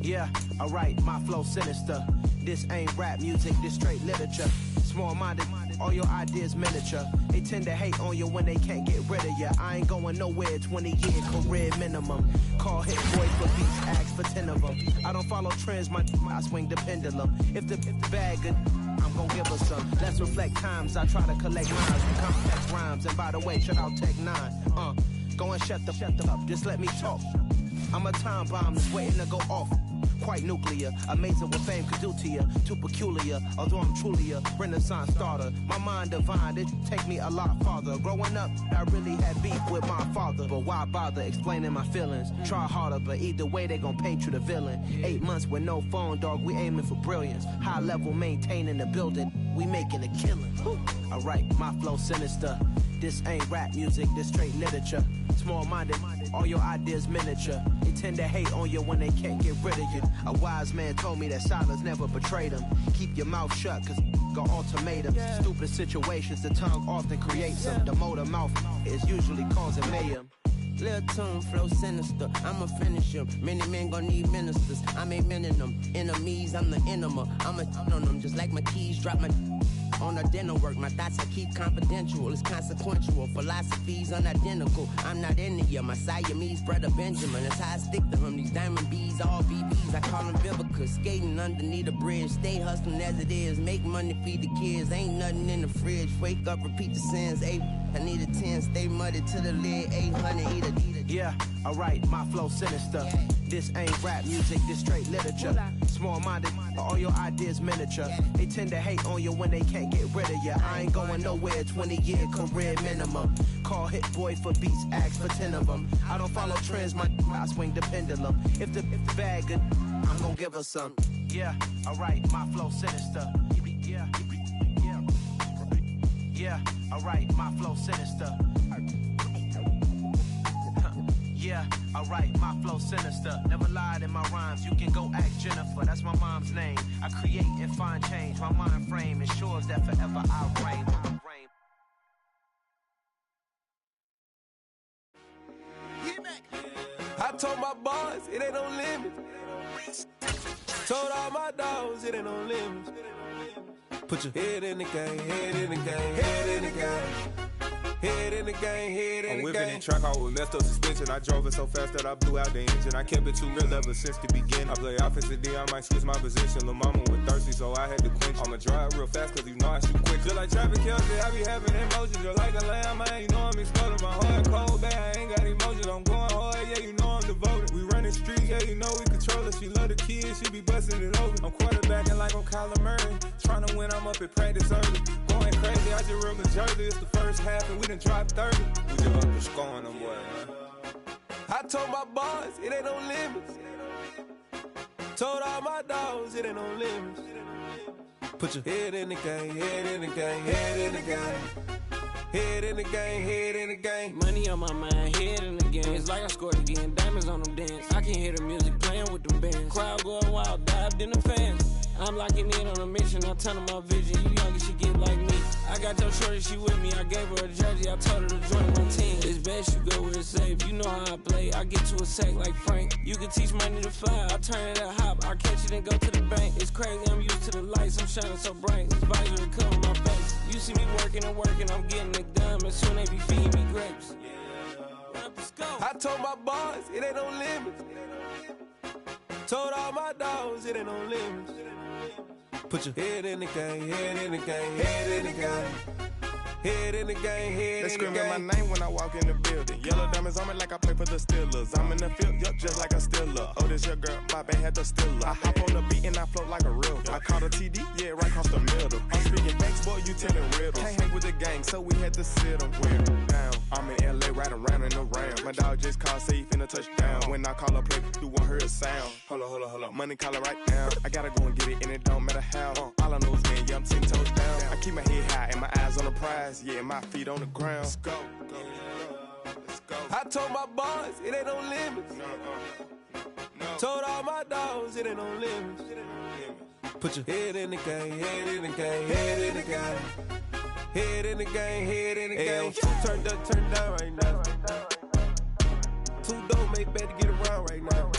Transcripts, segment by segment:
Yeah, alright, my flow sinister. This ain't rap music, this straight literature. Small-minded, all your ideas miniature. They tend to hate on you when they can't get rid of you. I ain't going nowhere, 20-year career minimum. Call hit boy for beats, ask for 10 of them. I don't follow trends, I swing the pendulum. If the bag good, I'm gon' give her some. Let's reflect times, I try to collect lines with complex rhymes. And by the way, shout out Tech 9. Go and shut the up, just let me talk. I'm a time bomb that's waiting to go off. Quite nuclear, amazing what fame could do to you. Too peculiar, although I'm truly a renaissance starter. My mind divine, it take me a lot farther. Growing up, I really had beef with my father. But why bother explaining my feelings? Try harder, but either way they gon' paint you the villain. 8 months with no phone, dog, we aiming for brilliance. High level maintaining the building, we making a killing. Alright, my flow sinister. This ain't rap music, this straight literature. Small-minded, all your ideas miniature. They tend to hate on you when they can't get rid of you. A wise man told me that silence never betrayed him. Keep your mouth shut, cause got ultimatums. Stupid situations, the tongue often creates them. The motor mouth is usually causing mayhem. Lil' tune, flow sinister, I'ma finish him. Many men gon' need ministers, I'm aiming them. Enemies, I'm the enema. I'ma on them, just like my keys, drop my on the dinner work. My thoughts I keep confidential, it's consequential. Philosophies unidentical, I'm not into you. My Siamese brother Benjamin, that's how I stick to him. These diamond bees, all BBs, I call them Vivica. Skating underneath the bridge, stay hustling as it is. Make money, feed the kids, ain't nothing in the fridge. Wake up, repeat the sins, I need a 10, stay muddy to the lid, 800, eat a. Yeah, alright, my flow sinister. This ain't rap music, this straight literature. Small-minded, all your ideas miniature. They tend to hate on you when they can't get rid of you. I ain't going nowhere, 20-year career minimum. Call hit boy for beats, ask for 10 of them. I don't follow trends, I swing the pendulum. If the bag good, I'm gon' give her some. Yeah, alright, my flow sinister. Yeah, alright, my flow sinister. Yeah, alright, my flow sinister. Never lied in my rhymes, you can go ask Jennifer. That's my mom's name. I create and find change. My mind frame ensures that forever I'll reign. I told my boys, it ain't no limits. Told all my dogs, it ain't no limits. Put your head in the game, head in the game, head in the game. Head in the game, head in the game. I'm whipping and track out with messed up suspension. I drove it so fast that I blew out the engine. I kept it too real ever since the beginning. I play offensive D, I might switch my position. Lil' mama was thirsty, so I had to quench. I'ma drive real fast, cause you know I shoot quick. Just like traffic Kelsey, I be having emotions. Just like a lamb, man, you know I'm exploding. My heart cold, bad, I ain't got emotions. I'm going hard, yeah, you know I'm devoted. We running streets, yeah, you know we control it. She love the kids, she be busting it open. I'm quarterbacking like I'm Kyler Murray. Trying to win, I'm up at practice early. Going crazy, I just real the jersey. It's the first half and we done dropped 30. We just up to scoring them, boy, man. I told my boys, it ain't no limits. Told all my dogs, it ain't no limits. Put your head in the game, head in the game, head in the game. Head in the game, head in the game. Money on my mind, head in the game. It's like I scored again, diamonds on them dance. I can hear the music playing with them bands. Crowd going wild, dived in the fans. I'm locking in on a mission, I tell them my vision. You young, she get like me. I got your shorty, she with me. I gave her a jersey, I told her to join my team. It's best you go where it's safe. You know how I play, I get to a sack like Frank. You can teach money to fly, I turn it up hop. I catch it and go to the bank. It's crazy, I'm used to the lights, I'm shining so bright. This visor cover my face. You see me working and working, I'm getting it done. And soon they be feeding me grapes. I told my boys, it ain't no limits. Told all my dogs, it ain't no limits. Put your head in the game, head in the game, head in the game. Head in the game, head in the game. They screaming my name when I walk in the building. Yellow diamonds on me like I play for the Steelers. I'm in the field, yup, just like a Steeler. Oh, this your girl, my band had the Steeler. I hop on the beat and I float like a real. I caught a TD, yeah, right across the middle. I'm speaking banks, boy, you telling riddles. Can't hang with the gang, so we had to sit them down. I'm in LA, riding around and around. My dog just called, say he finna touchdown. When I call a play, you won't hear a sound. Hold up, money caller right now. I gotta go and get it, and it don't matter how. All I know is man, yeah, I'm 10 toes down. I keep my head high and my eyes on the prize. Yeah, my feet on the ground. Let's go. Let's go. I told my boys, it ain't no limits. No. Told all my dogs, it ain't no limits. Put your head in the game, head in the game, head in the game. Head in the game, head in the game. Turned up, turned down right now. Two dope make better get around right now.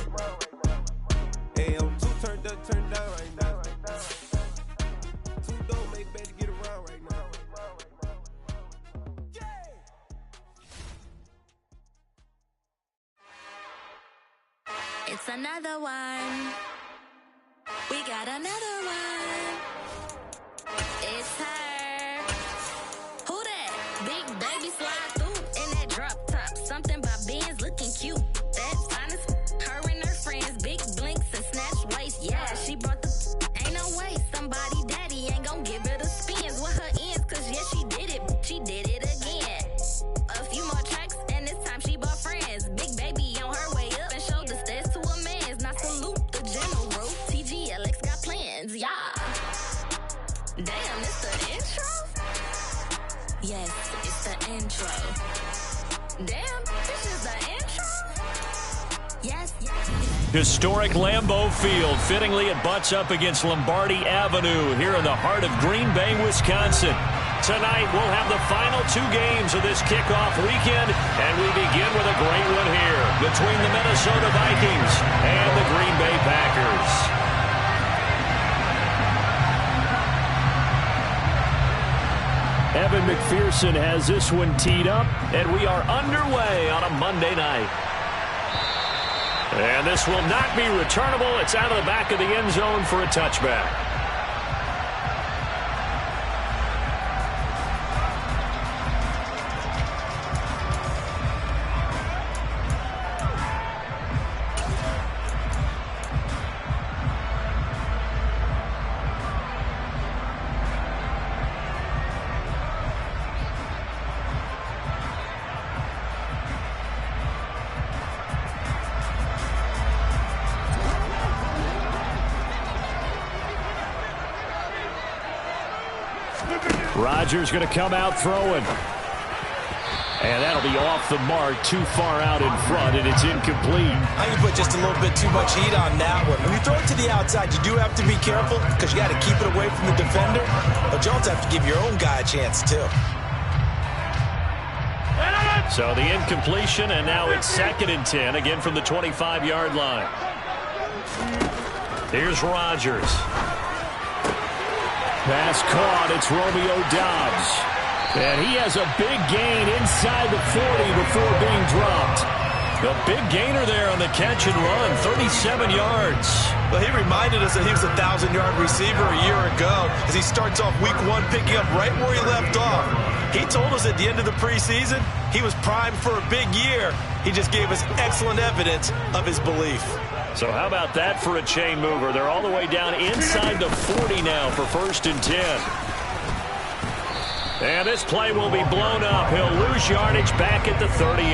It's another one. We got another one. It's her. Who that? Big baby slide through in that drop top. Something by Benz looking cute. That's honest. Her and her friends, big blinks and snatch waist. Yeah, she brought the. Ain't no way somebody daddy ain't gon' give her the spins with her ends. Cause yeah, she did it. She did it again. A few more tracks and this time she bought friends. Big baby on her way up and showed the stairs to a man's. Now salute the general. TGLX got plans, yeah. Damn, it's the intro? Yes, it's the intro. Damn, this is the intro? Yes. Historic Lambeau Field. Fittingly, it butts up against Lombardi Avenue here in the heart of Green Bay, Wisconsin. Tonight, we'll have the final 2 games of this kickoff weekend, and we begin with a great one here between the Minnesota Vikings and the Green Bay Packers. Evan McPherson has this one teed up, and we are underway on a Monday night. And this will not be returnable. It's out of the back of the end zone for a touchback. Rodgers going to come out throwing. And that'll be off the mark, too far out in front, and it's incomplete. I can put just a little bit too much heat on that one. When you throw it to the outside, you do have to be careful because you got to keep it away from the defender. But you also have to give your own guy a chance, too. So the incompletion, and now it's 2nd and 10, again from the 25-yard line. Here's Rodgers. Pass caught. It's Romeo Doubs. And he has a big gain inside the 40 before being dropped. The big gainer there on the catch and run, 37 yards. Well, he reminded us that he was a 1,000-yard receiver a year ago as he starts off week 1 picking up right where he left off. He told us at the end of the preseason he was primed for a big year. He just gave us excellent evidence of his belief. So how about that for a chain mover? They're all the way down inside the 40 now for 1st and 10. And this play will be blown up. He'll lose yardage back at the 38.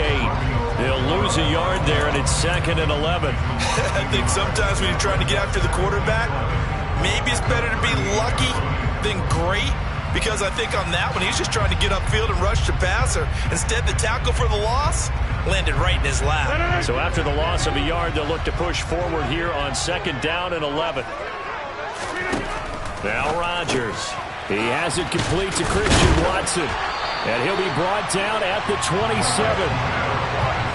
He'll lose a yard there, and it's 2nd and 11. I think sometimes when you're trying to get after the quarterback, maybe it's better to be lucky than great. Because I think on that one, he's just trying to get upfield and rush the passer. Instead, the tackle for the loss landed right in his lap. So after the loss of a yard, they'll look to push forward here on 2nd down and 11. Now Rodgers. He has it complete to Christian Watson. And he'll be brought down at the 27.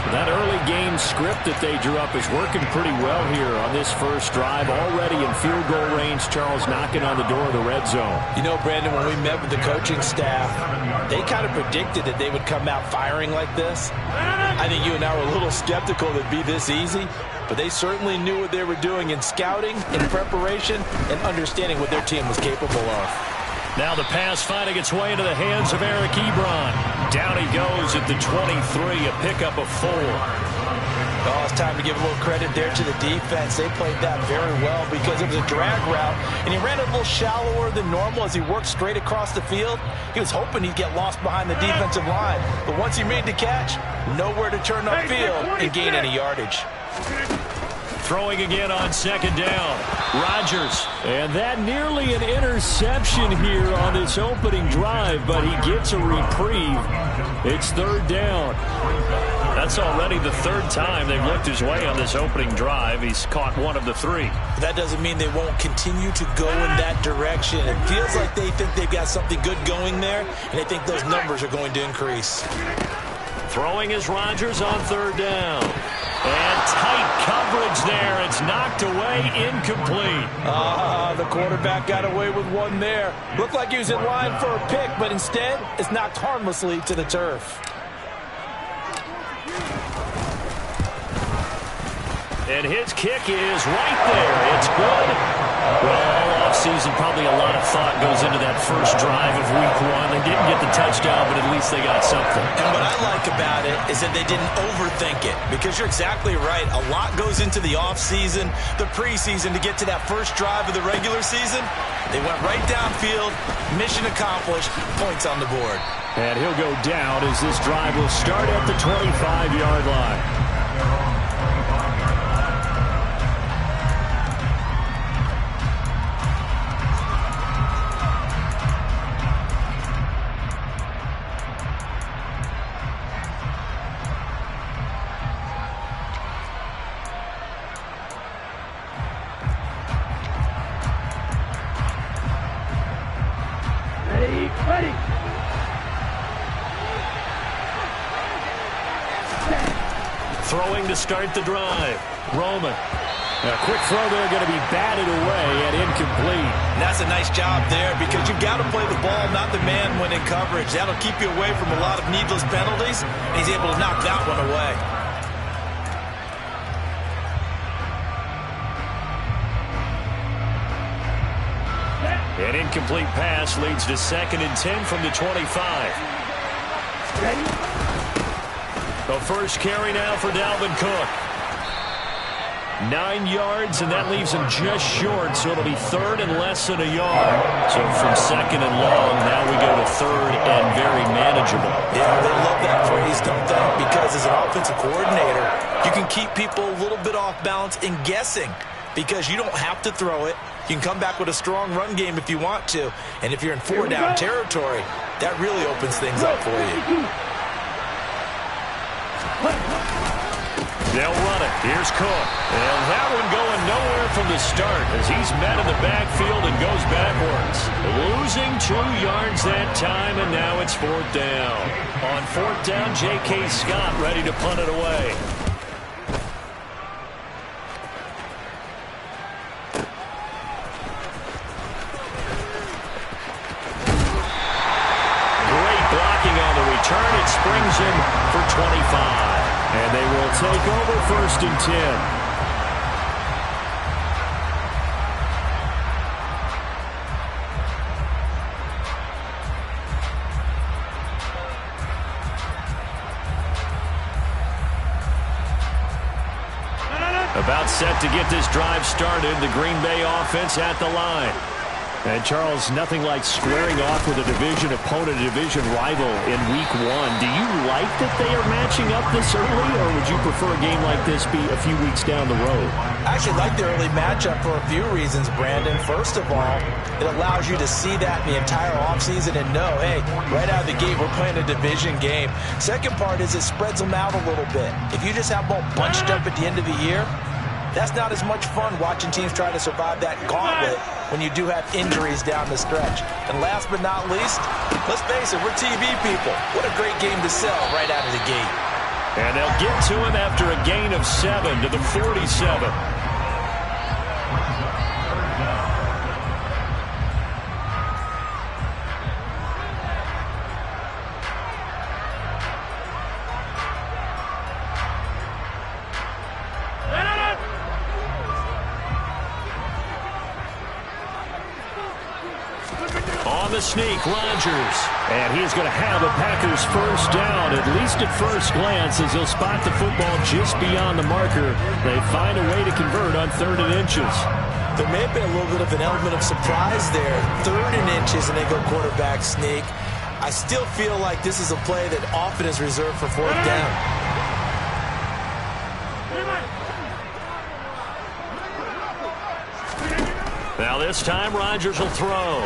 That early game script that they drew up is working pretty well here on this first drive. Already in field goal range, Charles knocking on the door of the red zone. You know, Brandon, when we met with the coaching staff, they kind of predicted that they would come out firing like this. I think you and I were a little skeptical that it'd be this easy, but they certainly knew what they were doing in scouting, in preparation, and understanding what their team was capable of. Now the pass finding its way into the hands of Eric Ebron. Down he goes at the 23, a pickup of 4. Oh, it's time to give a little credit there to the defense. They played that very well because it was a drag route, and he ran a little shallower than normal as he worked straight across the field. He was hoping he'd get lost behind the defensive line, but once he made the catch, nowhere to turn upfield and gain any yardage. Throwing again on 2nd down. Rodgers. And that nearly an interception here on this opening drive, but he gets a reprieve. It's 3rd down. That's already the 3rd time they've looked his way on this opening drive. He's caught 1 of the 3. That doesn't mean they won't continue to go in that direction. It feels like they think they've got something good going there, and they think those numbers are going to increase. Throwing is Rodgers on 3rd down. And tight coverage there. It's knocked away, incomplete. The quarterback got away with one there. Looked like he was in line for a pick, but instead, it's knocked harmlessly to the turf. And his kick is right there. It's good. Well, all offseason, probably a lot of thought goes into that first drive of week 1. They didn't get the touchdown, but at least they got something. And what I like about it is that they didn't overthink it, because you're exactly right. A lot goes into the offseason, the preseason, to get to that first drive of the regular season. They went right downfield, mission accomplished, points on the board. And he'll go down as this drive will start at the 25-yard line. Ready. Throwing to start the drive. Roman. A quick throw there, going to be batted away and incomplete. And that's a nice job there, because you've got to play the ball, not the man when in coverage. That'll keep you away from a lot of needless penalties, and he's able to knock that one away. An incomplete pass leads to 2nd and 10 from the 25. The first carry now for Dalvin Cook. 9 yards, and that leaves him just short, so it'll be 3rd and less than a yard. So from 2nd and long, now we go to 3rd and very manageable. Yeah, they love that phrase, don't they? Because as an offensive coordinator, you can keep people a little bit off balance in guessing, because you don't have to throw it. You can come back with a strong run game if you want to. And if you're in 4-down territory, that really opens things up for you. They'll run it. Here's Cook. And that one going nowhere from the start as he's met in the backfield and goes backwards. Losing 2 yards that time, and now it's 4th down. On 4th down, J.K. Scott ready to punt it away. Turn, it springs him for 25. And they will take over 1st and 10. About set to get this drive started. The Green Bay offense at the line. And, Charles, nothing like squaring off with a division opponent, a division rival in week 1. Do you like that they are matching up this early, or would you prefer a game like this be a few weeks down the road? I actually like the early matchup for a few reasons, Brandon. First of all, it allows you to see that in the entire offseason and know, hey, right out of the gate, we're playing a division game. Second part is it spreads them out a little bit. If you just have them all bunched up at the end of the year, that's not as much fun watching teams try to survive that gauntlet when you do have injuries down the stretch. And last but not least, let's face it, we're TV people. What a great game to sell right out of the gate. And they'll get to him after a gain of 7 to the 47. On the sneak, Rodgers. And he's going to have a Packers first down, at least at first glance, as he'll spot the football just beyond the marker. They find a way to convert on 3rd and inches. There may have been a little bit of an element of surprise there. 3rd and inches, and they go quarterback sneak. I still feel like this is a play that often is reserved for 4th down. Now this time, Rodgers will throw.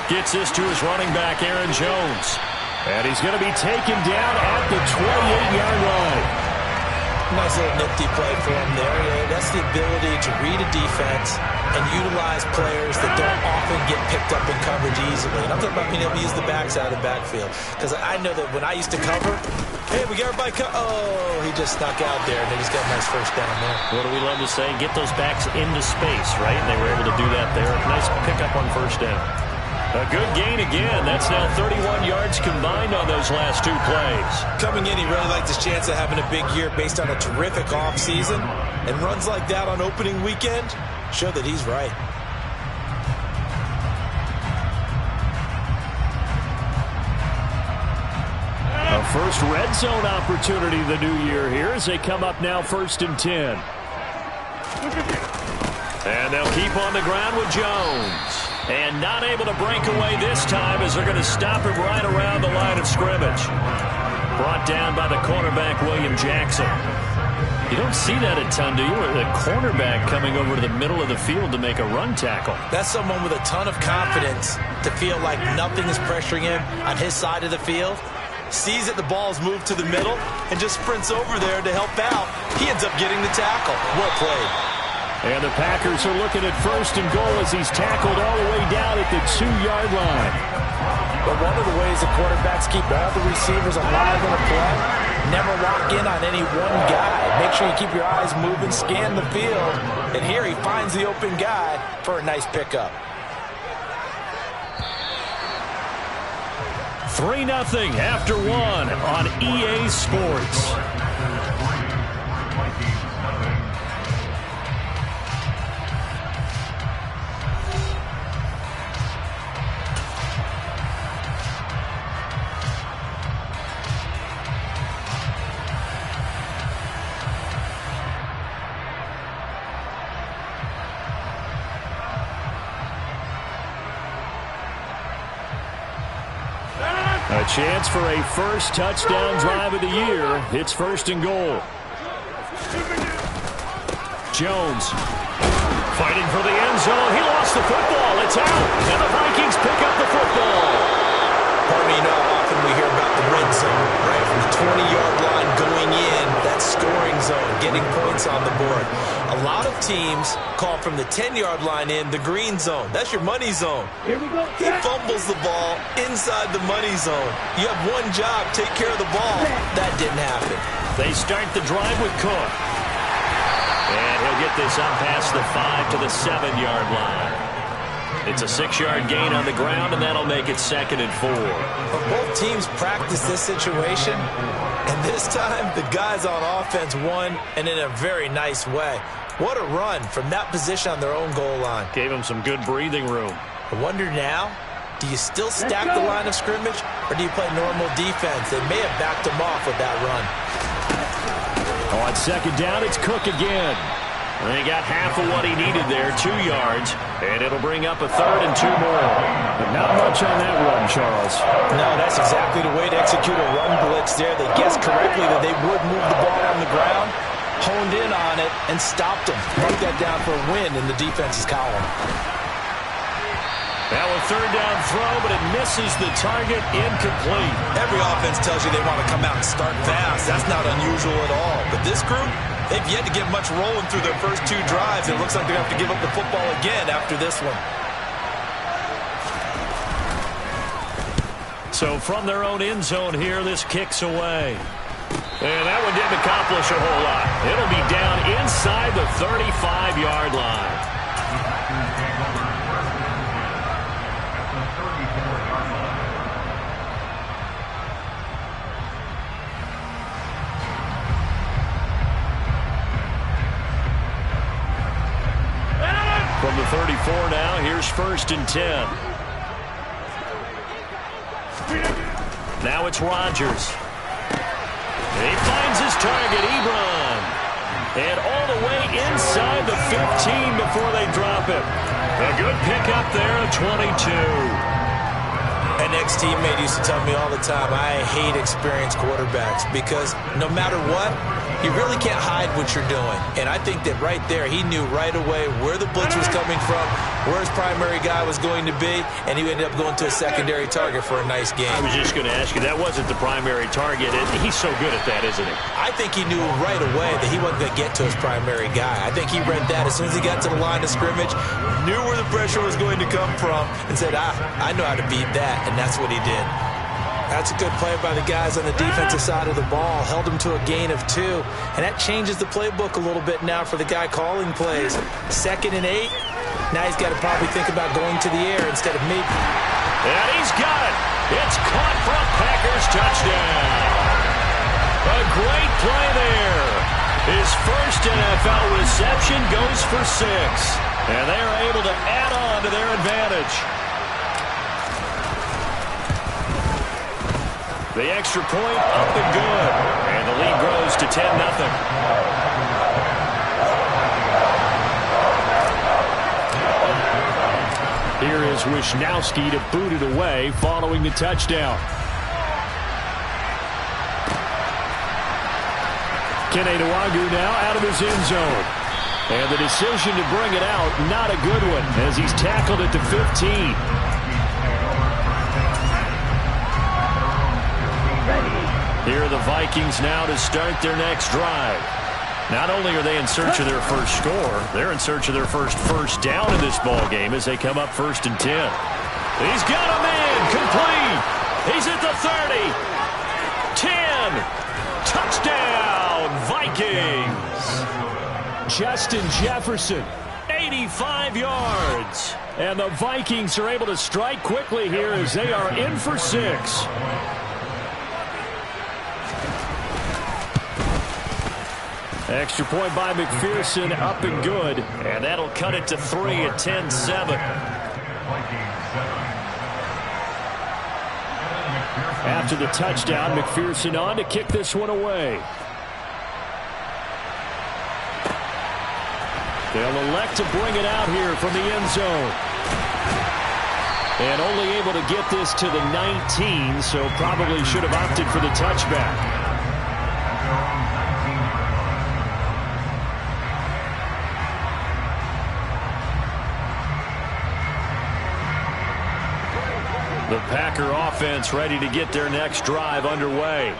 Gets this to his running back, Aaron Jones. And he's going to be taken down at the 28-yard line. Nice little nifty play for him there. Yeah, that's the ability to read a defense and utilize players that don't often get picked up in coverage easily. And I'm talking about being able to use the backside of the backfield. Because I know that when I used to cover, hey, we got everybody oh, he just snuck out there, and they just got a nice first down there. What do we love to say? Get those backs into space, right? And they were able to do that there. Nice pickup on 1st down. A good gain again. That's now 31 yards combined on those last 2 plays. Coming in, he really liked his chance of having a big year based on a terrific offseason. And runs like that on opening weekend show that he's right. A first red zone opportunity the new year here as they come up now 1st and 10. And they'll keep on the ground with Jones. And not able to break away this time as they're going to stop him right around the line of scrimmage. Brought down by the cornerback, William Jackson. You don't see that a ton, do you? The cornerback coming over to the middle of the field to make a run tackle. That's someone with a ton of confidence to feel like nothing is pressuring him on his side of the field. Sees that the ball's moved to the middle and just sprints over there to help out. He ends up getting the tackle. Well played. And the Packers are looking at 1st and goal as he's tackled all the way down at the 2-yard line. But one of the ways the quarterbacks keep all the receivers alive in a play, never lock in on any one guy. Make sure you keep your eyes moving, scan the field. And here he finds the open guy for a nice pickup. 3-0 after 1 on EA Sports. A chance for a first touchdown drive of the year. It's 1st and goal. Jones fighting for the end zone. He lost the football. It's out. And the Vikings pick up the football. Pardon me, you know how often we hear about the red zone, right? From the 20-yard line going in, that scoring zone, getting points on the board. A lot of teams call from the 10-yard line in the green zone. That's your money zone. Here we go. He fumbles the ball inside the money zone. You have one job, take care of the ball. That didn't happen. They start the drive with Cook. And he'll get this up past the 5 to the 7-yard line. It's a 6-yard gain on the ground, and that'll make it 2nd and 4. But both teams practice this situation, and this time the guys on offense won, and in a very nice way. What a run from that position on their own goal line. Gave them some good breathing room. I wonder now, do you still stack the line of scrimmage, or do you play normal defense? They may have backed them off with that run. On 2nd down, it's Cook again. And he got half of what he needed there, 2 yards, and it'll bring up a 3rd and 2 more. But not much on that run, Charles. No, that's exactly the way to execute a run blitz there. They guessed correctly that they would move the ball on the ground, honed in on it, and stopped them. Mark that down for a win in the defense's column. Now a 3rd down throw, but it misses the target, incomplete. Every offense tells you they want to come out and start fast. That's not unusual at all. But this group, they've yet to get much rolling through their first 2 drives. It looks like they're going to have to give up the football again after this one. So from their own end zone here, this kicks away. And that one didn't accomplish a whole lot. It'll be down inside the 35-yard line. From the 34 now, here's 1st and 10. Now it's Rodgers. He finds his target, Ebron. And all the way inside the 15 before they drop it. A good pickup there at 22. An ex-teammate used to tell me all the time, I hate experienced quarterbacks because no matter what, you really can't hide what you're doing. And I think that right there, he knew right away where the blitz was coming from, where his primary guy was going to be, and he ended up going to a secondary target for a nice game. I was just going to ask you, that wasn't the primary target. He's so good at that, isn't he? I think he knew right away that he wasn't going to get to his primary guy. I think he read that as soon as he got to the line of scrimmage, knew where the pressure was going to come from, and said, I know how to beat that, and that's what he did. That's a good play by the guys on the defensive side of the ball. Held him to a gain of 2. And that changes the playbook a little bit now for the guy calling plays. 2nd and 8. Now he's got to probably think about going to the air instead of maybe. And he's got it. It's caught for a Packers touchdown. A great play there. His first NFL reception goes for 6. And they are able to add on to their advantage. The extra point up and good. And the lead grows to 10-0. Here is Wisnowski to boot it away following the touchdown. Kene Nwangwu now out of his end zone. And the decision to bring it out, not a good one, as he's tackled at the 15. Here are the Vikings now to start their next drive. Not only are they in search of their first score, they're in search of their first down in this ball game as they come up 1st and 10. He's got a man complete. He's at the 30. 10. Touchdown, Vikings. Justin Jefferson, 85 yards. And the Vikings are able to strike quickly here as they are in for 6. Extra point by McPherson, up and good. And that'll cut it to 3 at 10-7. After the touchdown, McPherson on to kick this one away. They'll elect to bring it out here from the end zone. And only able to get this to the 19, so probably should have opted for the touchback. The Packer offense ready to get their next drive underway.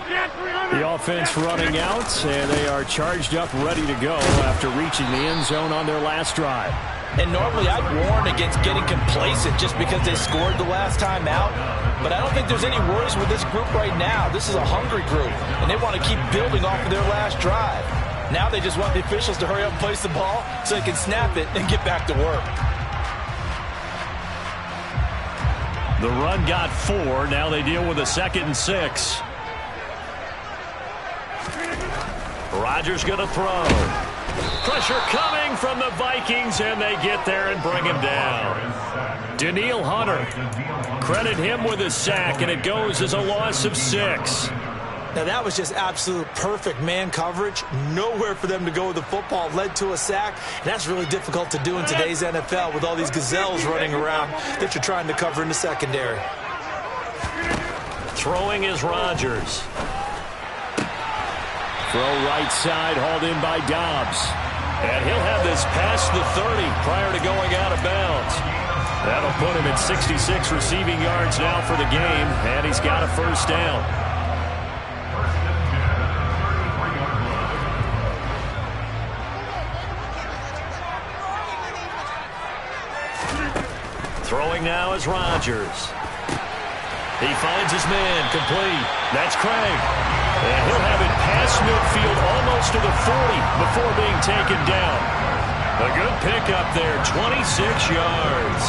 The offense running out, and they are charged up, ready to go after reaching the end zone on their last drive. And normally I'd warn against getting complacent just because they scored the last time out. But I don't think there's any worries with this group right now. This is a hungry group, and they want to keep building off of their last drive. Now they just want the officials to hurry up and place the ball so they can snap it and get back to work. The run got 4. Now they deal with a 2nd and 6. Rodgers going to throw. Pressure coming from the Vikings, and they get there and bring him down. Danielle Hunter. Credit him with a sack, and it goes as a loss of 6. Now that was just absolute perfect man coverage. Nowhere for them to go with the football. Led to a sack. And that's really difficult to do in today's NFL with all these gazelles running around that you're trying to cover in the secondary. Throwing is Rodgers. Throw right side, hauled in by Dobbs. And he'll have this past the 30 prior to going out of bounds. That'll put him at 66 receiving yards now for the game. And he's got a first down. Throwing now is Rodgers. He finds his man complete. That's Craig. And he'll have it past midfield almost to the 40 before being taken down. A good pickup there, 26 yards.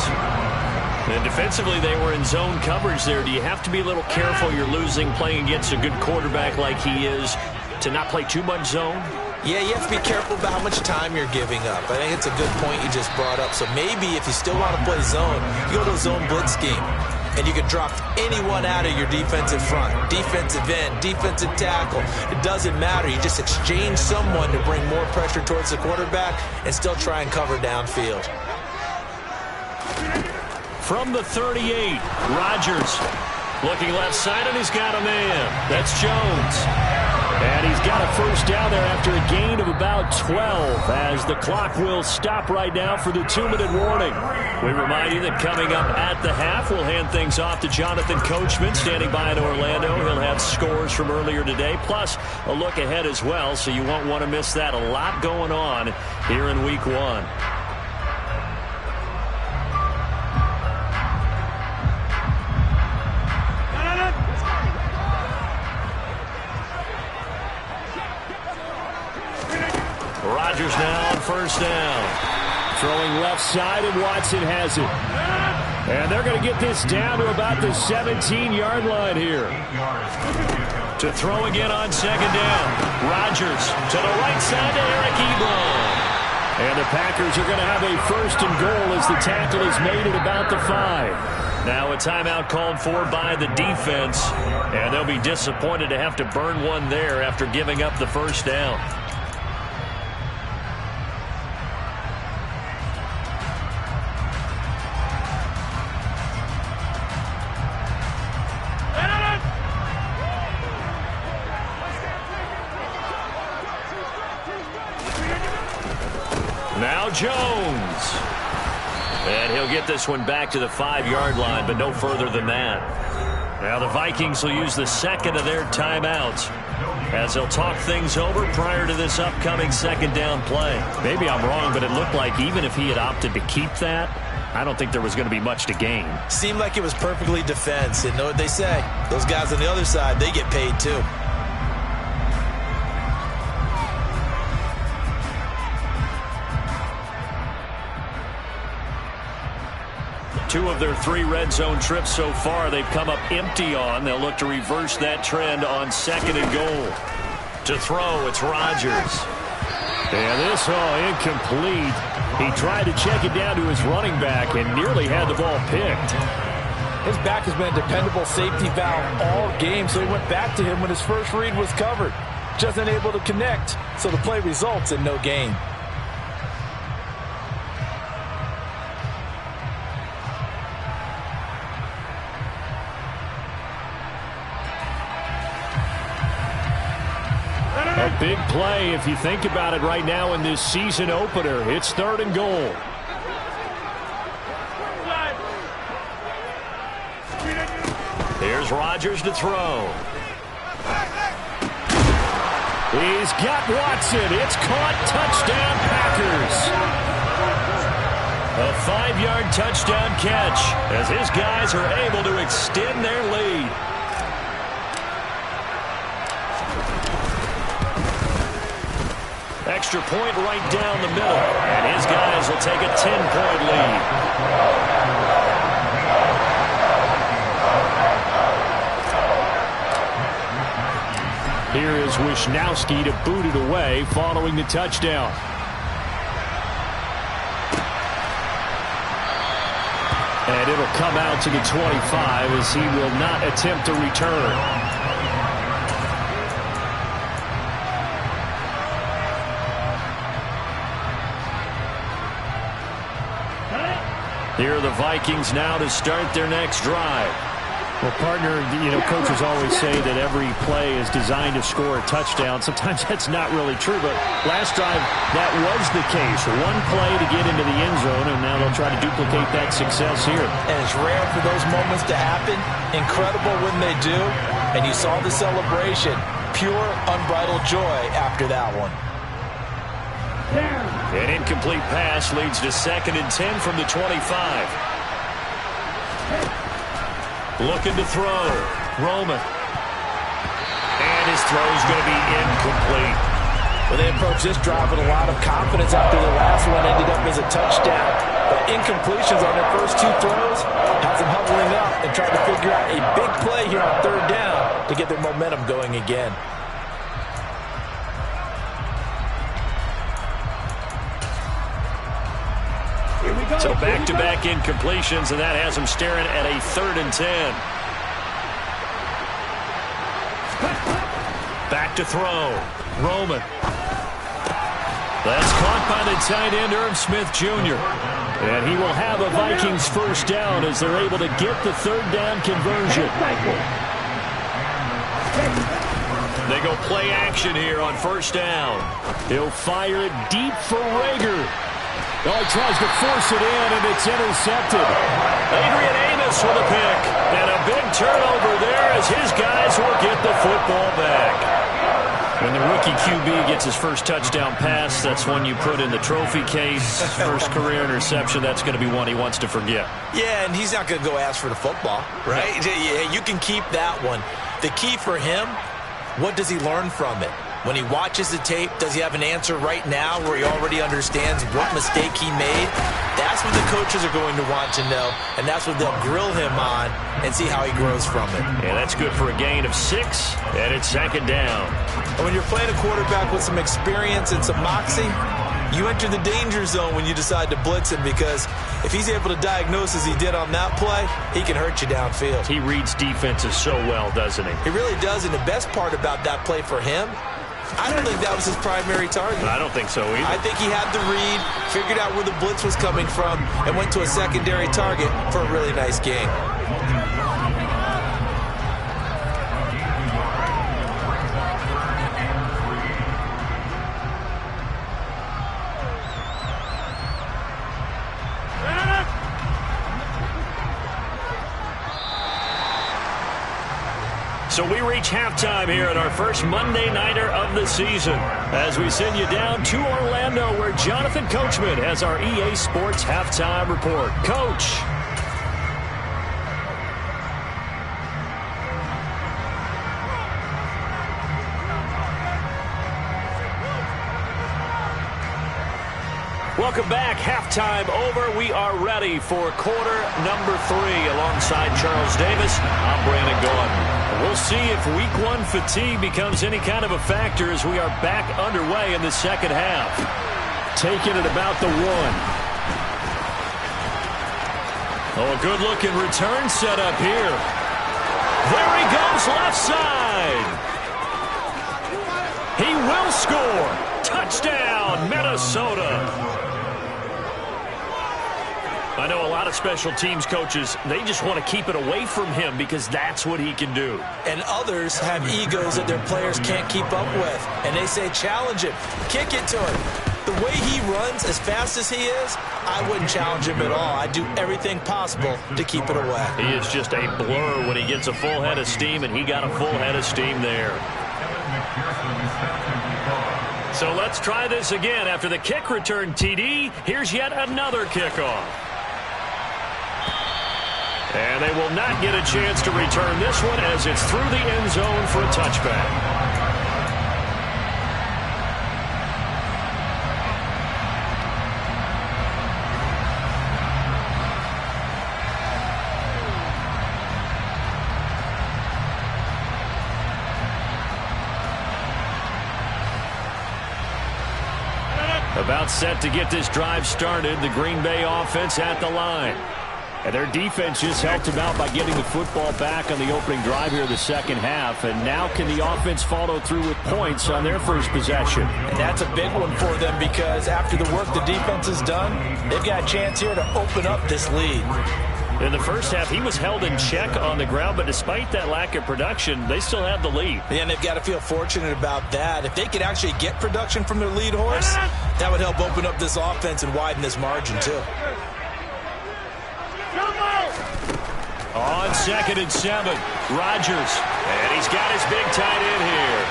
And defensively, they were in zone coverage there. Do you have to be a little careful you're losing playing against a good quarterback like he is to not play too much zone? Yeah, you have to be careful about how much time you're giving up. I think it's a good point you just brought up. So maybe if you still want to play zone, you go to a zone blitz scheme. And you can drop anyone out of your defensive front. Defensive end, defensive tackle. It doesn't matter. You just exchange someone to bring more pressure towards the quarterback and still try and cover downfield. From the 38, Rodgers looking left side, and he's got a man. That's Jones. And he's got a first down there after a gain of about 12 as the clock will stop right now for the 2-minute warning. We remind you that coming up at the half, we'll hand things off to Jonathan Coachman standing by in Orlando. He'll have scores from earlier today, plus a look ahead as well, so you won't want to miss that. A lot going on here in Week 1. Rodgers now on first down. Throwing left side, and Watson has it. And they're going to get this down to about the 17-yard line here. To throw again on second down. Rodgers to the right side to Eric Ebron. And the Packers are going to have a first and goal as the tackle is made at about the 5. Now a timeout called for by the defense. And they'll be disappointed to have to burn one there after giving up the first down. Now Jones. And he'll get this one back to the 5-yard line, but no further than that. Now the Vikings will use the second of their timeouts as they'll talk things over prior to this upcoming second down play. Maybe I'm wrong, but it looked like even if he had opted to keep that, I don't think there was going to be much to gain. Seemed like it was perfectly defense. And know what they say? Those guys on the other side, they get paid too. Two of their 3 red zone trips so far they've come up empty on. They'll look to reverse that trend on second and goal. To throw, it's Rodgers. And this incomplete. He tried to check it down to his running back and nearly had the ball picked. His back has been a dependable safety valve all game, so he went back to him when his first read was covered. Just unable to connect, so the play results in no gain. A big play if you think about it right now in this season opener. It's third and goal. Here's Rodgers to throw. He's got Watson. It's caught. Touchdown, Packers. A 5-yard touchdown catch as his guys are able to extend their lead. Extra point right down the middle, and his guys will take a 10-point lead. Here is Wisnowski to boot it away following the touchdown. And it'll come out to the 25 as he will not attempt to return. Here are the Vikings now to start their next drive. Well, partner, coaches always say that every play is designed to score a touchdown. Sometimes that's not really true, but last drive, that was the case. One play to get into the end zone, and now they'll try to duplicate that success here. And it's rare for those moments to happen. Incredible when they do. And you saw the celebration. Pure, unbridled joy after that one. An incomplete pass leads to 2nd and 10 from the 25. Looking to throw. Roman. And his throw is going to be incomplete. Well, they approached this drive with a lot of confidence after the last one ended up as a touchdown. But incompletions on their first 2 throws has them huddling up and trying to figure out a big play here on 3rd down to get their momentum going again. So back-to-back incompletions, and that has them staring at a 3rd and 10. Back to throw. Roman. That's caught by the tight end, Irv Smith Jr. And he will have a Vikings first down as they're able to get the 3rd down conversion. They go play action here on 1st down. He'll fire it deep for Rager. Oh, he tries to force it in, and it's intercepted. Adrian Amos with a pick. And a big turnover there as his guys will get the football back. When the rookie QB gets his first touchdown pass, that's one you put in the trophy case. First career interception, that's going to be one he wants to forget. Yeah, and he's not going to go ask for the football, right? Yeah, you can keep that one. The key for him, what does he learn from it? When he watches the tape, does he have an answer right now where he already understands what mistake he made? That's what the coaches are going to want to know, and that's what they'll grill him on and see how he grows from it. And that's good for a gain of 6, and it's second down. And when you're playing a quarterback with some experience and some moxie, you enter the danger zone when you decide to blitz him, because if he's able to diagnose as he did on that play, he can hurt you downfield. He reads defenses so well, doesn't he? He really does, and the best part about that play for him, I don't think that was his primary target. I don't think so either. I think he had the read, figured out where the blitz was coming from, and went to a secondary target for a really nice gain. So we reach halftime here at our first Monday Nighter of the season as we send you down to Orlando, where Jonathan Coachman has our EA Sports Halftime Report. Coach. Welcome back. Halftime over. We are ready for quarter number 3 alongside Charles Davis. I'm Brandon Gordon. We'll see if week 1 fatigue becomes any kind of a factor as we are back underway in the second half. Taking it about the 1. Oh, a good-looking return set up here. There he goes, left side. He will score. Touchdown, Minnesota. I know a lot of special teams coaches, they just want to keep it away from him because that's what he can do. And others have egos that their players can't keep up with. And they say, challenge him, kick it to him. The way he runs, as fast as he is, I wouldn't challenge him at all. I'd do everything possible to keep it away. He is just a blur when he gets a full head of steam, and he got a full head of steam there. So let's try this again. After the kick return TD, here's yet another kickoff. And they will not get a chance to return this one as it's through the end zone for a touchback. About set to get this drive started, the Green Bay offense at the line. And their defense just helped them out by getting the football back on the opening drive here in the second half. And now can the offense follow through with points on their first possession? And that's a big one for them because after the work the defense has done, they've got a chance here to open up this lead. In the first half, he was held in check on the ground, but despite that lack of production, they still have the lead. And they've got to feel fortunate about that. If they could actually get production from their lead horse, that would help open up this offense and widen this margin too. On 2nd and 7, Rodgers. And he's got his big tight end here.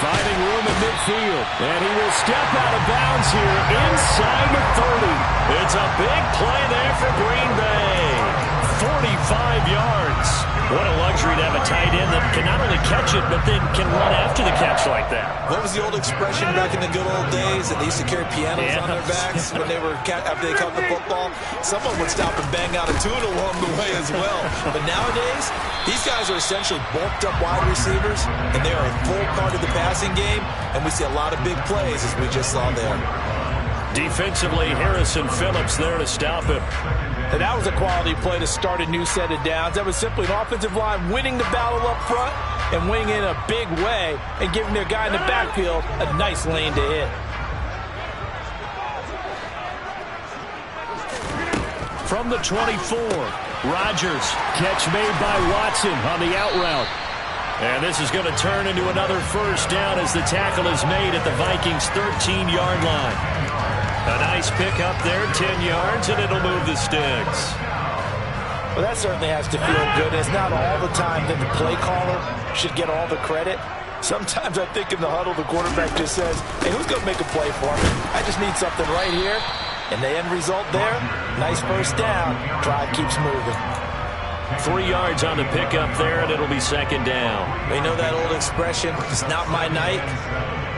Finding room in midfield. And he will step out of bounds here inside the 30. It's a big play there for Green Bay. 45 yards. What a luxury to have a tight end that can not only catch it, but then can run after the catch like that. What was the old expression back in the good old days that they used to carry pianos on their backs when they were after they caught the football? Someone would stop and bang out a tune along the way as well. But nowadays, these guys are essentially bulked up wide receivers, and they are a full part of the passing game, and we see a lot of big plays as we just saw there. Defensively, Harrison Phillips there to stop him. And that was a quality play to start a new set of downs. That was simply an offensive line winning the battle up front and winning in a big way and giving their guy in the backfield a nice lane to hit. From the 24, Rodgers. Catch made by Watson on the out route. And this is going to turn into another first down as the tackle is made at the Vikings' 13-yard line. A nice pickup there, 10 yards, and it'll move the sticks. Well, that certainly has to feel good. It's not all the time that the play caller should get all the credit. Sometimes I think in the huddle, the quarterback just says, hey, who's going to make a play for me? I just need something right here. And the end result there, nice first down. Drive keeps moving. 3 yards on the pickup there, and it'll be second down. We know that old expression, it's not my night.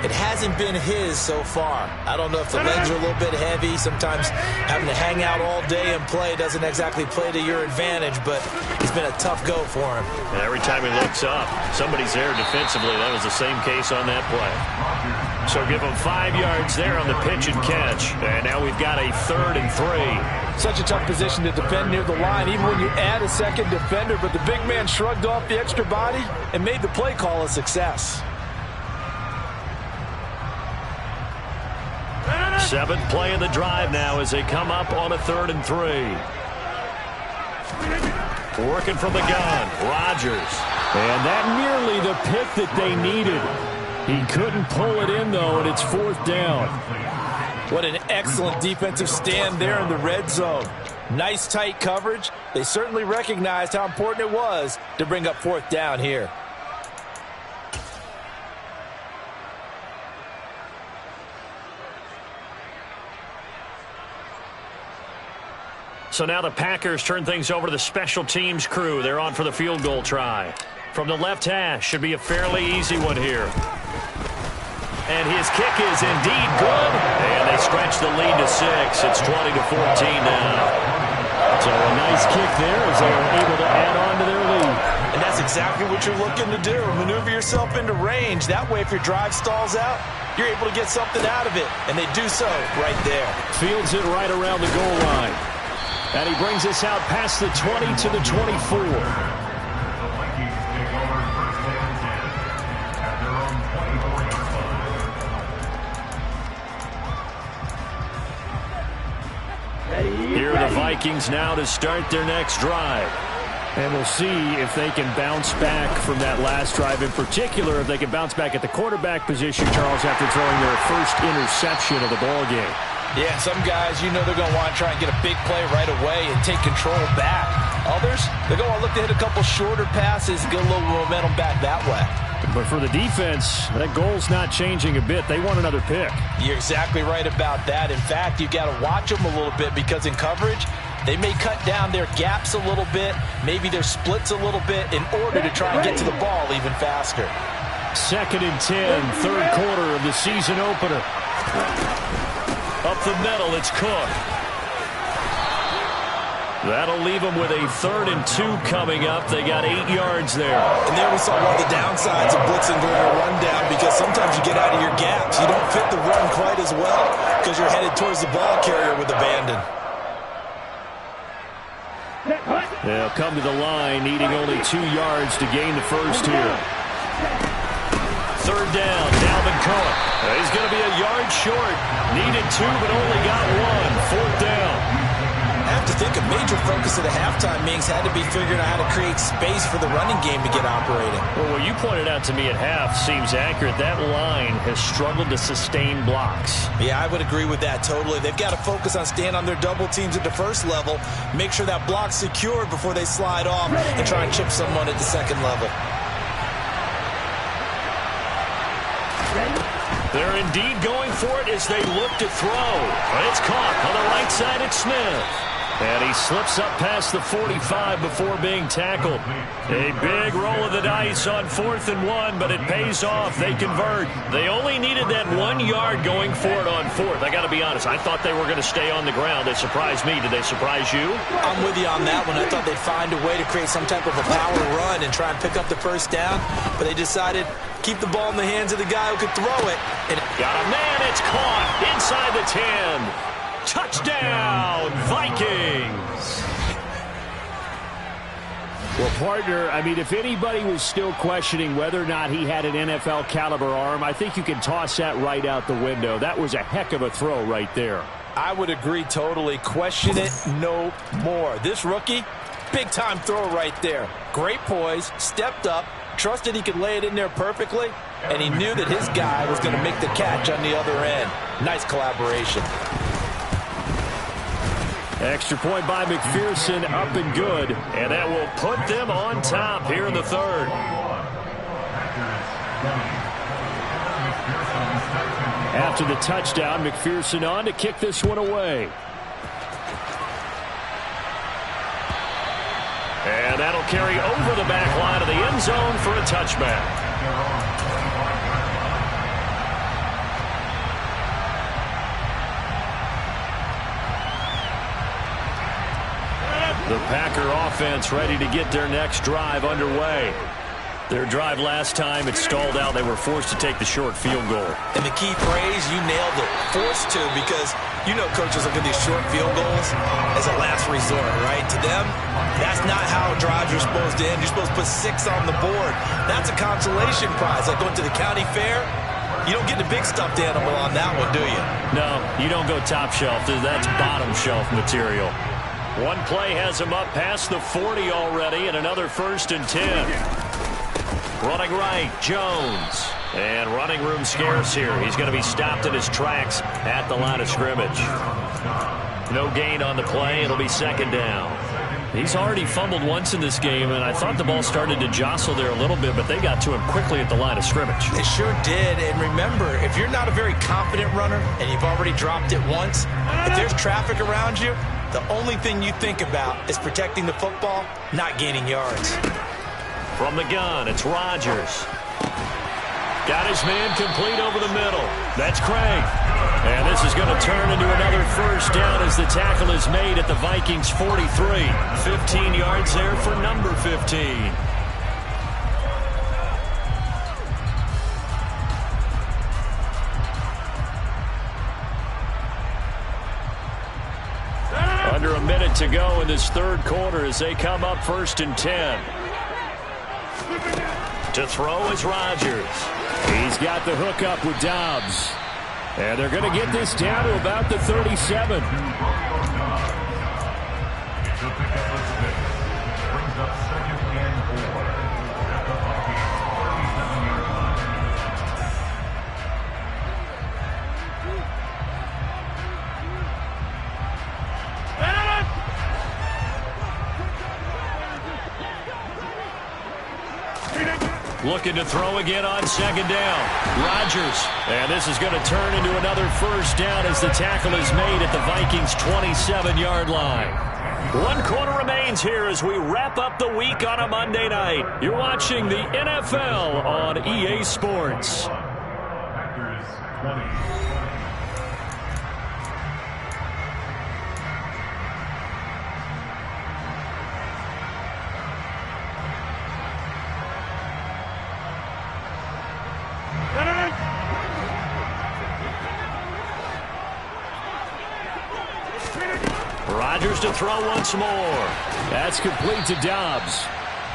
It hasn't been his so far. I don't know if the legs are a little bit heavy. Sometimes having to hang out all day and play doesn't exactly play to your advantage, but it's been a tough go for him. And every time he looks up, somebody's there defensively. That was the same case on that play. So give him 5 yards there on the pitch and catch. And now we've got a 3rd and 3. Such a tough position to defend near the line, even when you add a second defender. But the big man shrugged off the extra body and made the play call a success. 7th play of the drive now as they come up on a 3rd and 3. Working from the gun, Rodgers. And that nearly the pick that they needed. He couldn't pull it in, though, and it's 4th down. What an excellent defensive stand there in the red zone. Nice tight coverage. They certainly recognized how important it was to bring up 4th down here. So now the Packers turn things over to the special teams crew. They're on for the field goal try. From the left hash, should be a fairly easy one here. And his kick is indeed good. And they stretch the lead to 6. It's 20-14 now. So a nice kick there as they are able to add on to their lead. And that's exactly what you're looking to do. Maneuver yourself into range. That way, if your drive stalls out, you're able to get something out of it. And they do so right there. Fields it right around the goal line. And he brings us out past the 20 to the 24. Here are the Vikings now to start their next drive. And we'll see if they can bounce back from that last drive. In particular, if they can bounce back at the quarterback position, Charles, after throwing their first interception of the ballgame. Yeah, some guys, you know they're going to want to try and get a big play right away and take control back. Others, they're going to look to hit a couple shorter passes, get a little momentum back that way. But for the defense, that goal's not changing a bit. They want another pick. You're exactly right about that. In fact, you've got to watch them a little bit because in coverage, they may cut down their gaps a little bit, maybe their splits a little bit in order to try and get to the ball even faster. 2nd and 10, 3rd quarter of the season opener. Up the middle, it's Cook. That'll leave them with a 3rd and 2 coming up. They got 8 yards there. And there we saw one of the downsides of blitzing during a rundown because sometimes you get out of your gaps. You don't fit the run quite as well because you're headed towards the ball carrier with abandon. They'll come to the line, needing only 2 yards to gain the first here. 3rd down, Dalvin Cook. He's going to be a yard short. Needed 2, but only got 1. 4th down. I have to think a major focus of the halftime meetings had to be figuring out how to create space for the running game to get operating. Well, what you pointed out to me at half seems accurate. That line has struggled to sustain blocks. Yeah, I would agree with that totally. They've got to focus on staying on their double teams at the first level, make sure that block's secured before they slide off and try and chip someone at the second level. They're indeed going for it as they look to throw. But it's caught on the right side. It's Smith. And he slips up past the 45 before being tackled. A big roll of the dice on 4th and 1, but it pays off. They convert. They only needed that 1 yard going for it on 4th. I got to be honest. I thought they were going to stay on the ground. They surprised me. Did they surprise you? I'm with you on that one. I thought they'd find a way to create some type of a power run and try and pick up the first down, but they decided keep the ball in the hands of the guy who could throw it. And got a man. It's caught inside the 10. Touchdown, Vikings! Well, partner, I mean, if anybody was still questioning whether or not he had an NFL caliber arm, I think you can toss that right out the window. That was a heck of a throw right there. I would agree totally. Question it no more. This rookie, big-time throw right there. Great poise, stepped up, trusted he could lay it in there perfectly, and he knew that his guy was going to make the catch on the other end. Nice collaboration. Extra point by McPherson, up and good. And that will put them on top here in the 3rd. After the touchdown, McPherson on to kick this one away. And that'll carry over the back line of the end zone for a touchback. The Packer offense ready to get their next drive underway. Their drive last time, it stalled out. They were forced to take the short field goal. And the key phrase, you nailed it, forced to, because you know coaches look at these short field goals as a last resort, right? To them, that's not how drives are supposed to end. You're supposed to put 6 on the board. That's a consolation prize. Like going to the county fair, you don't get the big stuffed animal on that one, do you? No, you don't go top shelf. That's bottom shelf material. One play has him up past the 40 already, and another 1st and 10. Running right, Jones. And running room scarce here. He's going to be stopped in his tracks at the line of scrimmage. No gain on the play. It'll be 2nd down. He's already fumbled once in this game, and I thought the ball started to jostle there a little bit, but they got to him quickly at the line of scrimmage. They sure did. And remember, if you're not a very confident runner and you've already dropped it once, if there's traffic around you, the only thing you think about is protecting the football, not gaining yards. From the gun, it's Rodgers. Got his man complete over the middle. That's Craig. And this is going to turn into another 1st down as the tackle is made at the Vikings 43. 15 yards there for number 15. Under a minute to go in this 3rd quarter as they come up 1st and 10. To throw is Rodgers. He's got the hookup with Dobbs. And they're going to get this down to about the 37. Looking to throw again on 2nd down. Rodgers. And this is going to turn into another 1st down as the tackle is made at the Vikings 27-yard line. 1 quarter remains here as we wrap up the week on a Monday night. You're watching the NFL on EA Sports. Rodgers to throw once more. That's complete to Dobbs.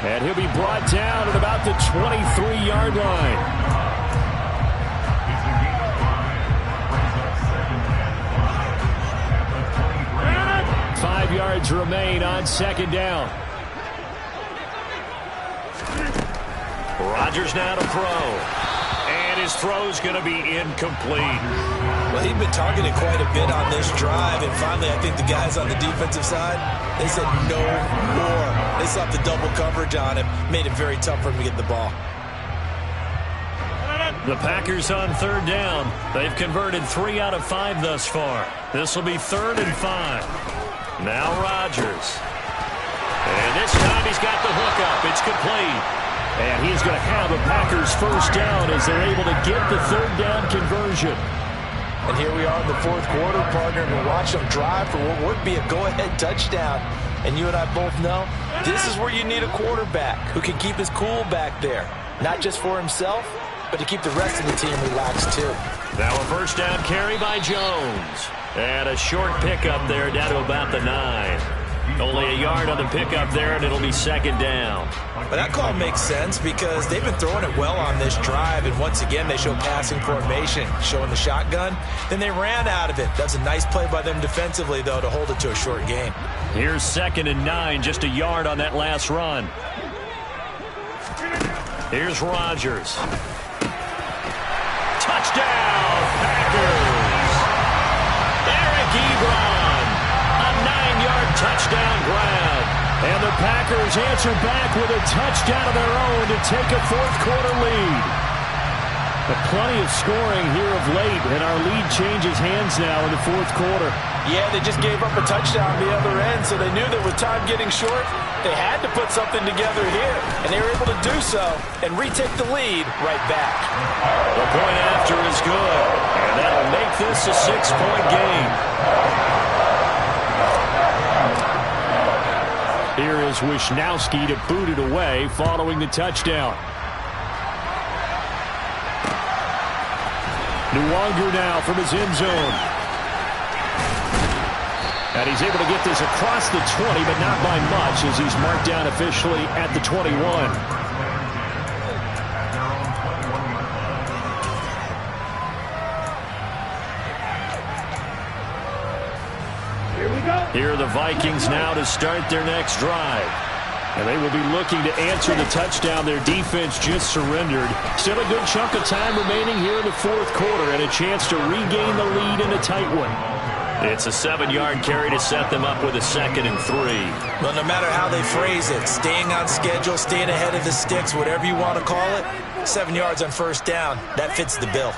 And he'll be brought down at about the 23-yard line. Five yards remain on 2nd down. Rodgers now to throw. And his throw's going to be incomplete. Well, he'd been targeted quite a bit on this drive, and finally I think the guys on the defensive side, they said no more. They sought the double coverage on him, made it very tough for him to get the ball. The Packers on 3rd down. They've converted 3 out of 5 thus far. This will be 3rd and 5. Now Rodgers. And this time he's got the hookup. It's complete. And he's going to have a Packers 1st down as they're able to get the 3rd down conversion. And here we are in the 4th quarter, partner, and we watch them drive for what would be a go-ahead touchdown. And you and I both know this is where you need a quarterback who can keep his cool back there. Not just for himself, but to keep the rest of the team relaxed too. Now a 1st down carry by Jones. And a short pickup there down to about the 9. Only a yard on the pickup there, and it'll be 2nd down. But that call makes sense because they've been throwing it well on this drive, and once again they show passing formation, showing the shotgun. Then they ran out of it. That's a nice play by them defensively, though, to hold it to a short game. Here's 2nd and 9, just a yard on that last run. Here's Rodgers. Touchdown, Packers! Eric Ebron, a 9-yard touchdown grab. And the Packers answer back with a touchdown of their own to take a 4th quarter lead. But plenty of scoring here of late, and our lead changes hands now in the 4th quarter. Yeah, they just gave up a touchdown on the other end, so they knew that with time getting short, they had to put something together here, and they were able to do so and retake the lead right back. The point after is good, and that'll make this a 6-point game. Here is Wisnowski to boot it away following the touchdown. Nwangu now from his end zone. And he's able to get this across the 20, but not by much as he's marked down officially at the 21. Here are the Vikings now to start their next drive. And they will be looking to answer the touchdown their defense just surrendered. Still a good chunk of time remaining here in the fourth quarter and a chance to regain the lead in a tight one. It's a 7-yard carry to set them up with a 2nd and 3. Well, no matter how they phrase it, staying on schedule, staying ahead of the sticks, whatever you want to call it, 7 yards on first down, that fits the bill.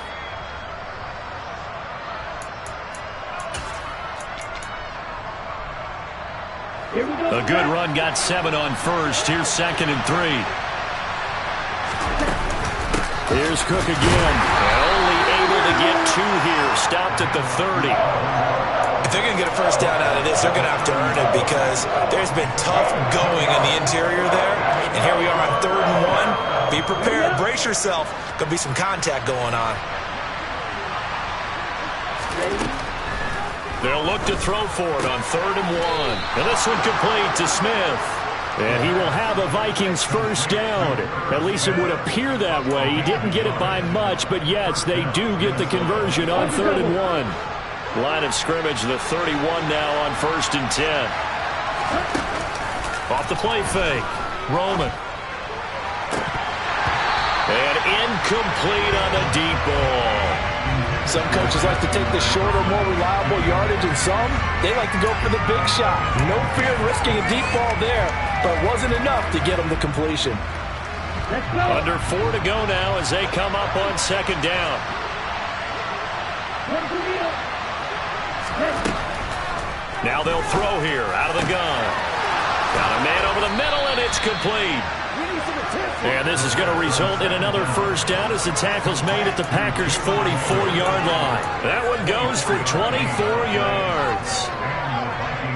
A good run got 7 on first. Here's 2nd and 3. Here's Cook again. And only able to get 2 here. Stopped at the 30. If they're going to get a first down out of this, they're going to have to earn it because there's been tough going in the interior there. And here we are on 3rd and 1. Be prepared. Brace yourself. Going to be some contact going on. They'll look to throw for it on 3rd and 1. And this one complete to Smith. And he will have a Vikings first down. At least it would appear that way. He didn't get it by much, but yes, they do get the conversion on 3rd and 1. Line of scrimmage, the 31 now on 1st and 10. Off the play fake. Roman. And incomplete on the deep ball. Some coaches like to take the shorter, more reliable yardage, and some, they like to go for the big shot. No fear of risking a deep ball there, but it wasn't enough to get them the completion. Under 4 to go now as they come up on 2nd down. Now they'll throw here out of the gun. Got a man over the middle, and it's complete. And this is going to result in another first down as the tackle's made at the Packers' 44-yard line. That one goes for 24 yards.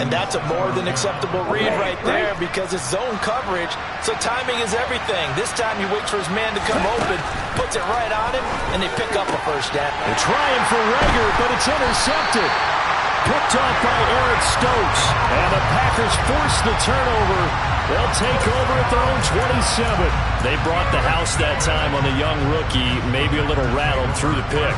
And that's a more than acceptable read right there because it's zone coverage, so timing is everything. This time he waits for his man to come open, puts it right on him, and they pick up a first down. They're trying for Rager, but it's intercepted. Picked off by Eric Stokes. And the Packers force the turnover. They'll take over at their own 27. They brought the house that time on the young rookie, maybe a little rattled through the pick.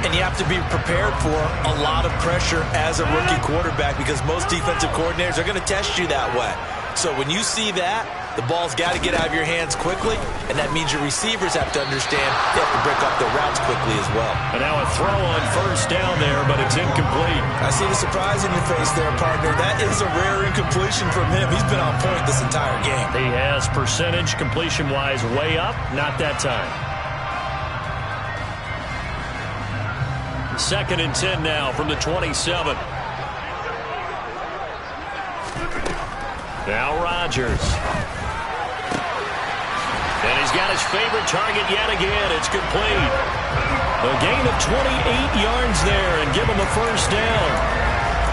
And you have to be prepared for a lot of pressure as a rookie quarterback because most defensive coordinators are going to test you that way. So when you see that, the ball's got to get out of your hands quickly, and that means your receivers have to understand they have to break up their routes quickly as well. And now a throw on first down there, but it's incomplete. I see the surprise in your face there, partner. That is a rare incompletion from him. He's been on point this entire game. He has percentage completion-wise way up, not that time. 2nd and 10 now from the 27. Now Rodgers. And he's got his favorite target yet again. It's complete. A gain of 28 yards there and give him a first down.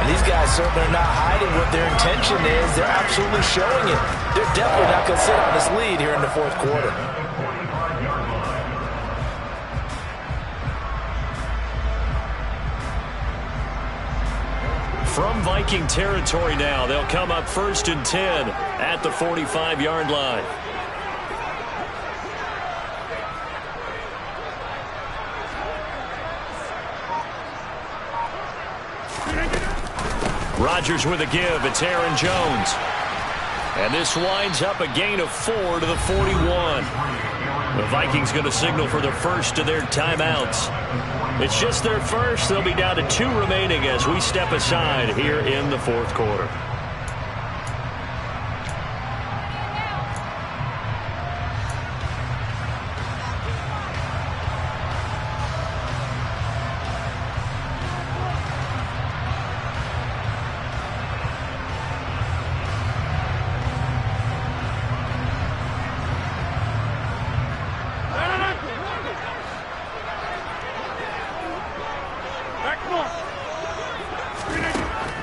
And these guys certainly are not hiding what their intention is. They're absolutely showing it. They're definitely not going to sit on this lead here in the fourth quarter. From Viking territory now, they'll come up 1st and 10 at the 45-yard line. Rodgers with a give. It's Aaron Jones. And this winds up a gain of 4 to the 41. The Vikings going to signal for the first of their timeouts. It's just their first. They'll be down to 2 remaining as we step aside here in the fourth quarter.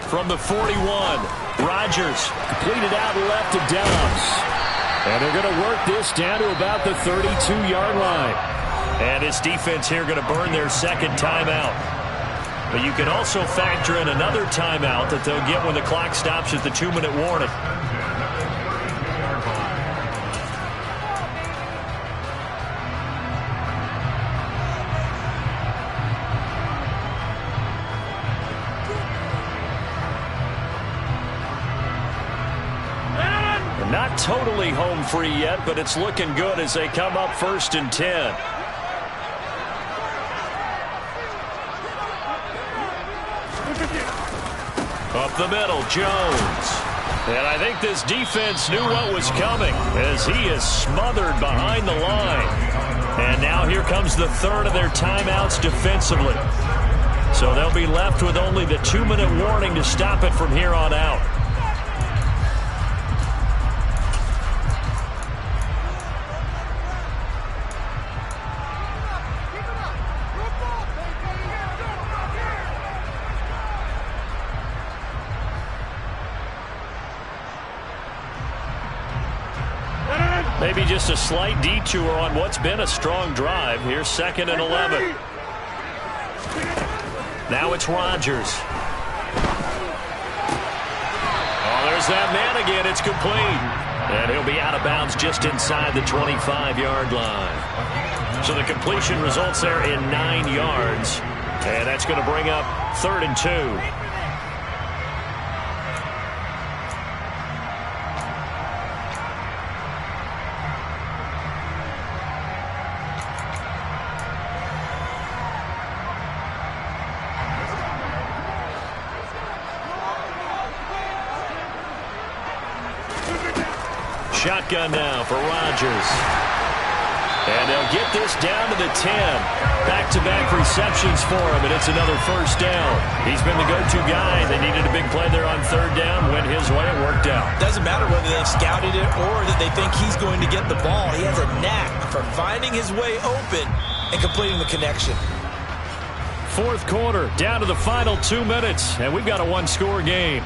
From the 41, Rodgers completed out left to Dobbs. And they're going to work this down to about the 32-yard line. And this defense here going to burn their second timeout. But you can also factor in another timeout that they'll get when the clock stops at the 2-minute warning. Not totally home free yet, but it's looking good as they come up 1st and 10. Up the middle, Jones. And I think this defense knew what was coming as he is smothered behind the line. And now here comes the third of their timeouts defensively. So they'll be left with only the 2-minute warning to stop it from here on out. Maybe just a slight detour on what's been a strong drive. Here's 2nd and 11. Now it's Rodgers. Oh, there's that man again. It's complete. And he'll be out of bounds just inside the 25-yard line. So the completion results there in 9 yards. And that's going to bring up 3rd and 2. Shotgun now for Rodgers. And they'll get this down to the 10. Back-to-back receptions for him, and it's another 1st down. He's been the go-to guy. They needed a big play there on 3rd down. Went his way. It worked out. Doesn't matter whether they've scouted it or that they think he's going to get the ball. He has a knack for finding his way open and completing the connection. 4th quarter, down to the final 2 minutes, and we've got a one-score game.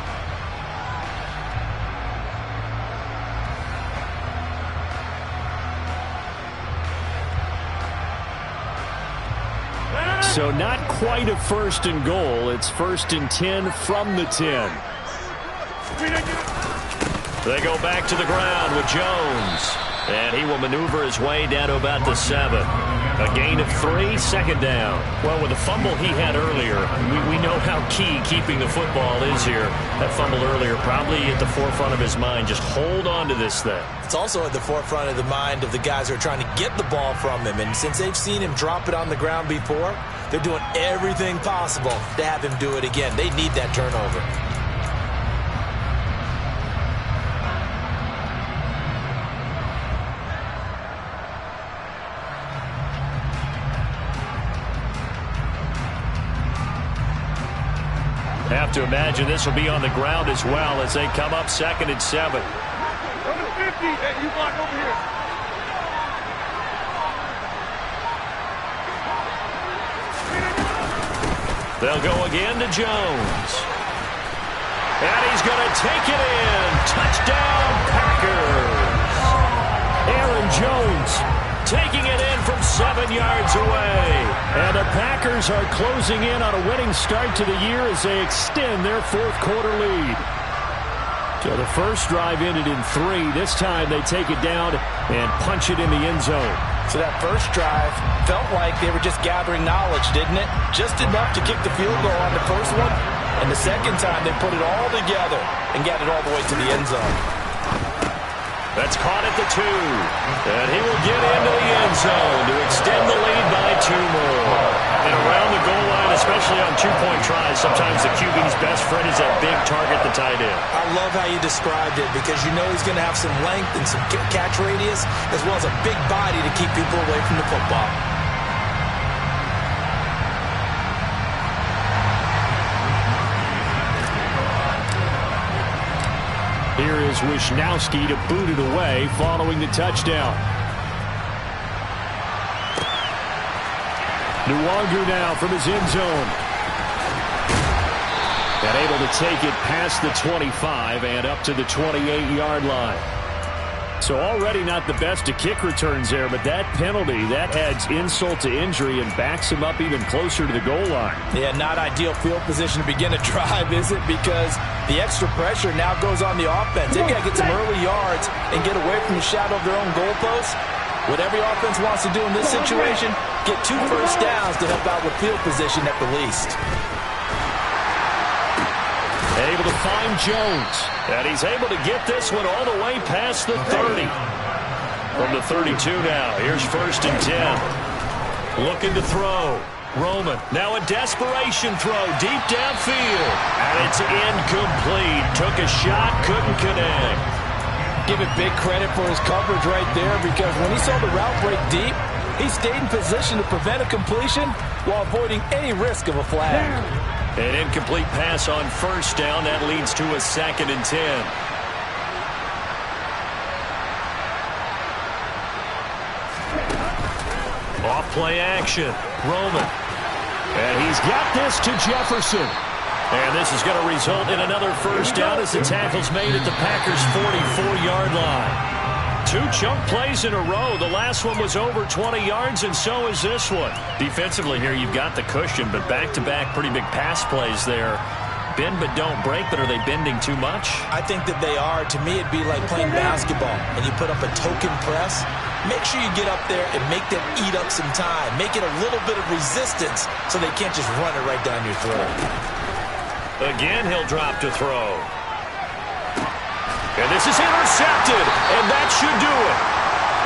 So not quite a 1st and goal. It's 1st and 10 from the 10. They go back to the ground with Jones. And he will maneuver his way down to about the 7. A gain of 3, 2nd down. Well, with the fumble he had earlier, we know how key keeping the football is here. That fumble earlier probably at the forefront of his mind. Just hold on to this thing. It's also at the forefront of the mind of the guys who are trying to get the ball from him. And since they've seen him drop it on the ground before, they're doing everything possible to have him do it again. They need that turnover. Have to imagine this will be on the ground as well as they come up 2nd and 7. Number 50, hey, you block over here. They'll go again to Jones. And he's going to take it in. Touchdown, Packers. Aaron Jones taking it in from 7 yards away. And the Packers are closing in on a winning start to the year as they extend their 4th quarter lead. So the first drive ended in 3. This time they take it down and punch it in the end zone. So that first drive felt like they were just gathering knowledge, didn't it? Just enough to kick the field goal on the first one. And the second time they put it all together and got it all the way to the end zone. That's caught at the 2. And he will get into the end zone to extend the lead by 2 more. And around the goal line, especially on 2-point tries, sometimes the QB's best friend is that big target, the tight end. I love how you described it because you know he's going to have some length and some catch radius as well as a big body to keep people away from the football. Here is Wisnowski to boot it away following the touchdown. Nwangu now from his end zone. And able to take it past the 25 and up to the 28-yard line. So already not the best of kick returns there, but that penalty, that adds insult to injury and backs him up even closer to the goal line. Yeah, not ideal field position to begin a drive, is it? Because the extra pressure now goes on the offense. They've got to get some early yards and get away from the shadow of their own goalposts. What every offense wants to do in this situation, get 2 first downs to help out with field position at the least. Able to find Jones. And he's able to get this one all the way past the 30. From the 32 now. Here's 1st and 10. Looking to throw. Roman. Now a desperation throw deep downfield. And it's incomplete. Took a shot, couldn't connect. Give it big credit for his coverage right there, because when he saw the route break deep, he stayed in position to prevent a completion while avoiding any risk of a flag. An incomplete pass on 1st down. That leads to a 2nd and 10. Off play action. Roman. And he's got this to Jefferson. And this is going to result in another 1st down as the tackle's made at the Packers' 44-yard line. 2 chunk plays in a row. The last one was over 20 yards, and so is this one. Defensively here, you've got the cushion, but back-to-back pretty big pass plays there. Bend but don't break, but are they bending too much? I think that they are. To me, it'd be like playing basketball, and you put up a token press. Make sure you get up there and make them eat up some time. Make it a little bit of resistance so they can't just run it right down your throat. Again, he'll drop to throw. And this is intercepted, and that should do it.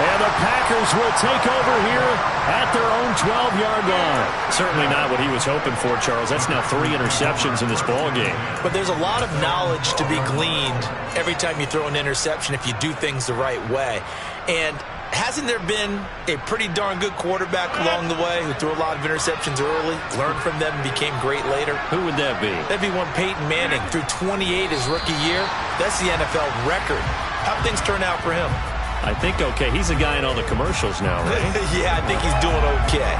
And the Packers will take over here at their own 12-yard line. Certainly not what he was hoping for, Charles. That's now 3 interceptions in this ballgame. But there's a lot of knowledge to be gleaned every time you throw an interception if you do things the right way. And hasn't there been a pretty darn good quarterback along the way who threw a lot of interceptions early, learned from them, and became great later? Who would that be? That'd be one Peyton Manning. Threw 28 his rookie year. That's the NFL record. How'd things turn out for him? I think okay. He's a guy in all the commercials now, right? Yeah, I think he's doing okay.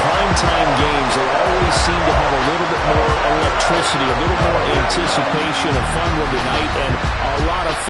Primetime games, they always seem to have a little bit more electricity, a little more anticipation, a fun one tonight, and a lot of